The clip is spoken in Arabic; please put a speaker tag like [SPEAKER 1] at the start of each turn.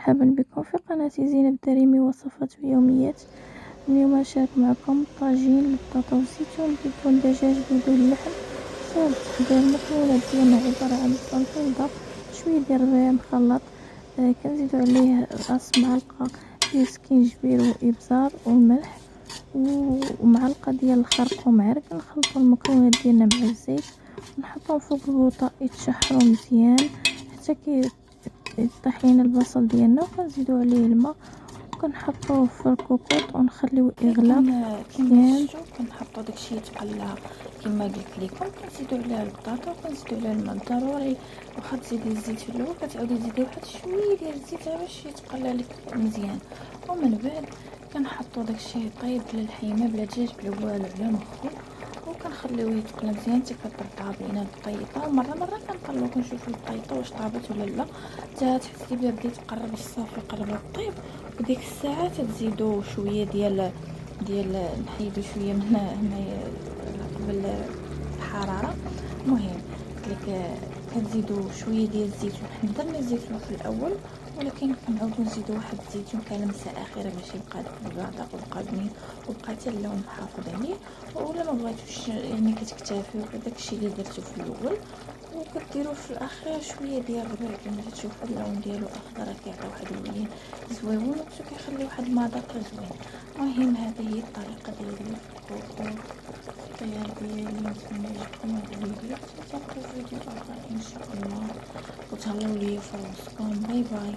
[SPEAKER 1] مرحبا بكم في قناة زينب الدريمي وصفات ويوميات. اليوم نشارك معكم طاجين بالبطاطا والزيتون بدون دجاج بدون لحم. سهل التحضير. المكونات ديالنا عبارة عن بصل بيضة، شوية ديال الربيع مخلط، كنزيدو عليه راس معلقة ديال سكينجبير وابزار والملح ومعلقة ديال الخرق ومعرق. نخلطو المكونات ديالنا مع الزيت ونحطهم فوق البوطة يتشحروا مزيان حتى يطيح لينا البصل ديالنا، وكنزيدو عليه الماء وكنحطوه في الكوكوط ونخليوه يغلى مزيان.
[SPEAKER 2] كنحطو داكشي يتقلى كما قلت لكم، كنزيدو عليه البطاطا وكنزيدو عليه الماء. ضروري واخا تزيدي الزيت في الاول كتعاودي تزيدي واحد شويه ديال الزيت باش يتقلى لك مزيان. ومن بعد كنحطو داكشي يطيب بلا لحيمه بلا دجاج بلا والو على مخو، وكنخليوه يتقلى مزيان حتى كتطاب لينا البطيطه. مره كنطلعو كنشوفو البطيطه واش طابت ولا لا، حتى تحسي بها بدات تقرب الصافي قربت طيب، وديك الساعه تزيدوا شويه ديال نحيدو شويه من هنا قبل الحراره. المهم قلت كنزيدو شويه ديال الزيتون. حنا درنا الزيتون في الاول، ولكن كنعاودو نزيدو واحد الزيتون كلمسه اخيره باش يبقى داك البلاطه ويبقى بنين ويبقى حتى اللون محافظ عليه. ولا ما بغيتوش يعني كتكتفيو بداكشي اللي درتو في الاول، وكديروا في الاخير شويه ديال الربيع كما تشوفوا اللون ديالو اخضر، كيعطي واحد اللون زويون وكيخلي واحد المذاق زوين. المهم هذه هي الطريقه ديالي في الطياب ديالي. نتمنى يعجبكم هذا الفيديو، تلقاو فيديو اخر ان شاء الله، وتهلاو ليا في راسكم. باي باي.